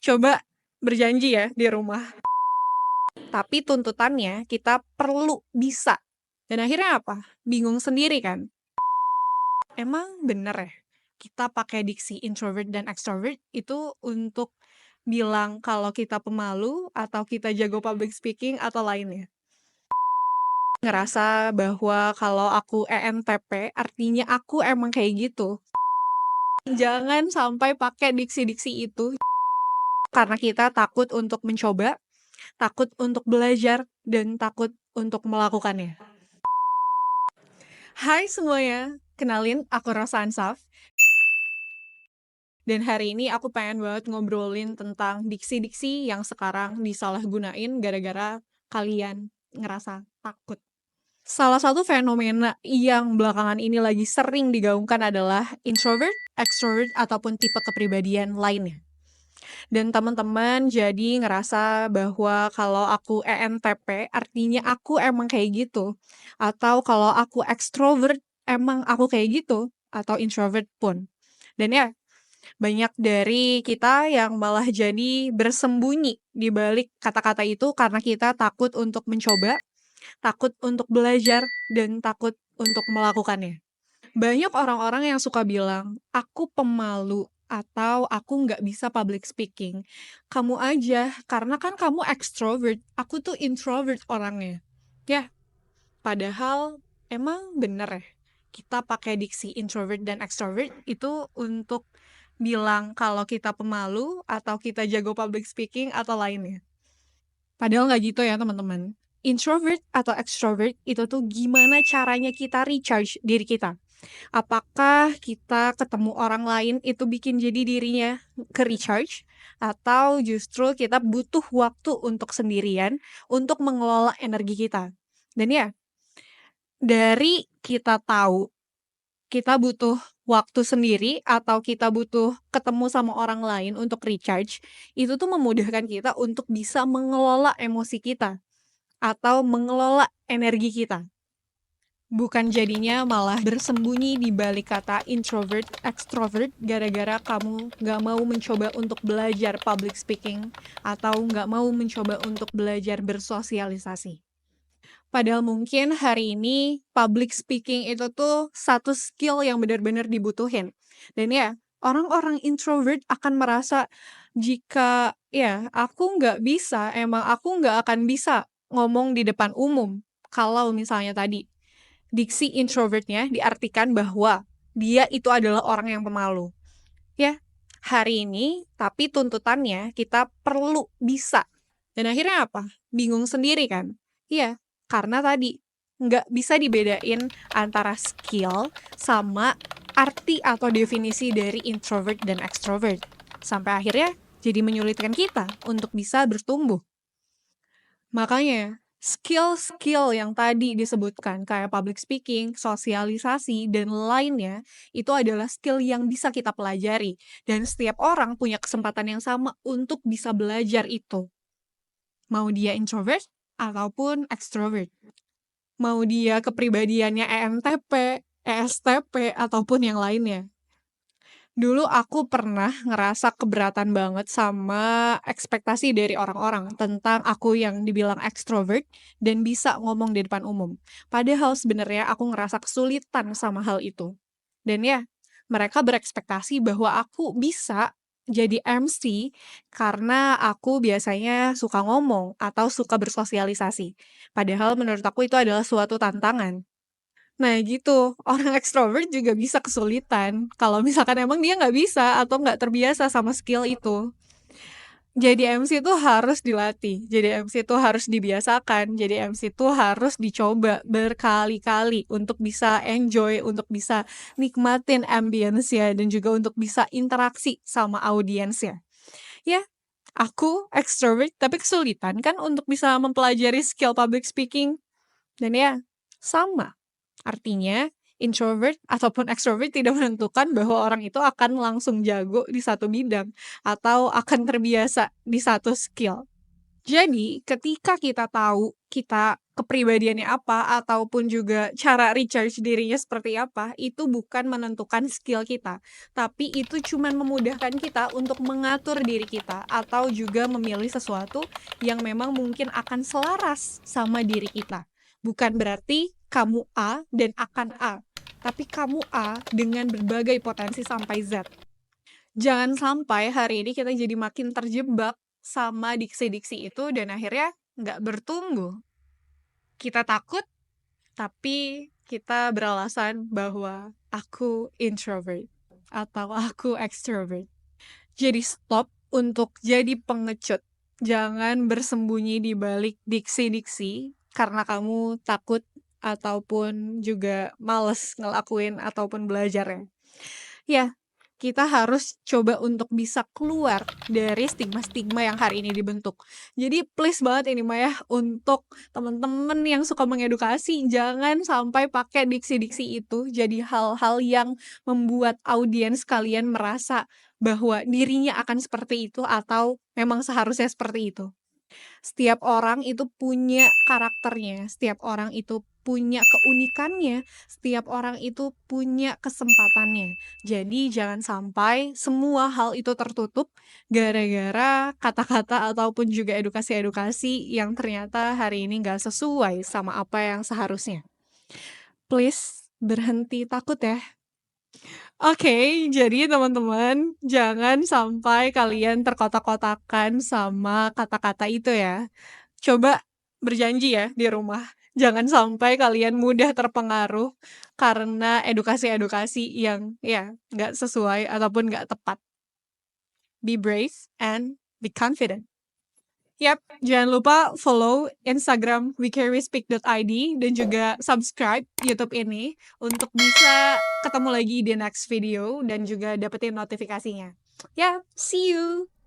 Coba berjanji ya di rumah, tapi tuntutannya kita perlu bisa. Dan akhirnya apa? Bingung sendiri kan? Emang bener ya, kita pakai diksi introvert dan extrovert itu untuk bilang kalau kita pemalu atau kita jago public speaking atau lainnya? Ngerasa bahwa kalau aku ENTP artinya aku emang kayak gitu. Jangan sampai pakai diksi-diksi itu karena kita takut untuk mencoba, takut untuk belajar, dan takut untuk melakukannya. Hai semuanya, kenalin aku Rosa Ansaf. Dan hari ini aku pengen banget ngobrolin tentang diksi-diksi yang sekarang disalahgunain gara-gara kalian ngerasa takut. Salah satu fenomena yang belakangan ini lagi sering digaungkan adalah introvert, extrovert, ataupun tipe kepribadian lainnya. Dan teman-teman jadi ngerasa bahwa kalau aku ENTP artinya aku emang kayak gitu. Atau kalau aku ekstrovert emang aku kayak gitu. Atau introvert pun. Dan ya, banyak dari kita yang malah jadi bersembunyi di balik kata-kata itu karena kita takut untuk mencoba, takut untuk belajar, dan takut untuk melakukannya. Banyak orang-orang yang suka bilang, "Aku pemalu," atau "Aku nggak bisa public speaking." Kamu aja, karena kan kamu extrovert, aku tuh introvert orangnya. Ya, padahal emang bener ya, kita pakai diksi introvert dan extrovert itu untuk bilang kalau kita pemalu atau kita jago public speaking atau lainnya. Padahal nggak gitu ya teman-teman. Introvert atau extrovert itu tuh gimana caranya kita recharge diri kita. Apakah kita ketemu orang lain itu bikin jadi dirinya ke-recharge, atau justru kita butuh waktu untuk sendirian untuk mengelola energi kita. Dan ya, dari kita tahu kita butuh waktu sendiri atau kita butuh ketemu sama orang lain untuk recharge, itu tuh memudahkan kita untuk bisa mengelola emosi kita atau mengelola energi kita. Bukan jadinya malah bersembunyi di balik kata introvert, extrovert gara-gara kamu nggak mau mencoba untuk belajar public speaking atau nggak mau mencoba untuk belajar bersosialisasi. Padahal mungkin hari ini public speaking itu tuh satu skill yang benar-benar dibutuhin. Dan ya, orang-orang introvert akan merasa jika ya aku nggak bisa, emang aku nggak akan bisa ngomong di depan umum. Kalau misalnya tadi diksi introvertnya diartikan bahwa dia itu adalah orang yang pemalu. Ya, hari ini tapi tuntutannya kita perlu bisa. Dan akhirnya apa? Bingung sendiri kan? Iya, karena tadi nggak bisa dibedain antara skill sama arti atau definisi dari introvert dan extrovert. Sampai akhirnya jadi menyulitkan kita untuk bisa bertumbuh. Makanya, skill-skill yang tadi disebutkan kayak public speaking, sosialisasi, dan lainnya, itu adalah skill yang bisa kita pelajari. Dan setiap orang punya kesempatan yang sama untuk bisa belajar itu. Mau dia introvert ataupun extrovert. Mau dia kepribadiannya ENTP, ESTP, ataupun yang lainnya. Dulu aku pernah ngerasa keberatan banget sama ekspektasi dari orang-orang tentang aku yang dibilang ekstrovert dan bisa ngomong di depan umum. Padahal sebenarnya aku ngerasa kesulitan sama hal itu. Dan ya, mereka berekspektasi bahwa aku bisa jadi MC karena aku biasanya suka ngomong atau suka bersosialisasi. Padahal menurut aku itu adalah suatu tantangan. Nah gitu, orang ekstrovert juga bisa kesulitan kalau misalkan emang dia nggak bisa atau nggak terbiasa sama skill itu. Jadi MC itu harus dilatih, jadi MC itu harus dibiasakan, jadi MC itu harus dicoba berkali-kali untuk bisa enjoy, untuk bisa nikmatin ambience-nya dan juga untuk bisa interaksi sama audiensnya. Ya, aku ekstrovert tapi kesulitan kan untuk bisa mempelajari skill public speaking. Dan ya, sama. Artinya, introvert ataupun extrovert tidak menentukan bahwa orang itu akan langsung jago di satu bidang atau akan terbiasa di satu skill. Jadi, ketika kita tahu kita kepribadiannya apa, ataupun juga cara recharge dirinya seperti apa, itu bukan menentukan skill kita, tapi itu cuman memudahkan kita untuk mengatur diri kita, atau juga memilih sesuatu yang memang mungkin akan selaras sama diri kita. Bukan berarti kamu A dan akan A, tapi kamu A dengan berbagai potensi sampai Z. Jangan sampai hari ini kita jadi makin terjebak sama diksi-diksi itu dan akhirnya nggak bertumbuh. Kita takut, tapi kita beralasan bahwa aku introvert atau aku extrovert. Jadi stop untuk jadi pengecut. Jangan bersembunyi di balik diksi-diksi karena kamu takut ataupun juga males ngelakuin ataupun belajarnya. Ya, kita harus coba untuk bisa keluar dari stigma-stigma yang hari ini dibentuk. Jadi please banget ini mah ya, untuk temen-temen yang suka mengedukasi, jangan sampai pakai diksi-diksi itu jadi hal-hal yang membuat audiens kalian merasa bahwa dirinya akan seperti itu atau memang seharusnya seperti itu. Setiap orang itu punya karakternya, setiap orang itu punya keunikannya, setiap orang itu punya kesempatannya. Jadi jangan sampai semua hal itu tertutup gara-gara kata-kata ataupun juga edukasi-edukasi yang ternyata hari ini nggak sesuai sama apa yang seharusnya. Please berhenti takut ya. Oke, jadi teman-teman, jangan sampai kalian terkotak-kotakan sama kata-kata itu ya. Coba berjanji ya di rumah, jangan sampai kalian mudah terpengaruh karena edukasi-edukasi yang ya nggak sesuai ataupun nggak tepat. Be brave and be confident. Yap, jangan lupa follow Instagram wecaryspeak.id dan juga subscribe YouTube ini untuk bisa ketemu lagi di next video dan juga dapetin notifikasinya. Ya, see you!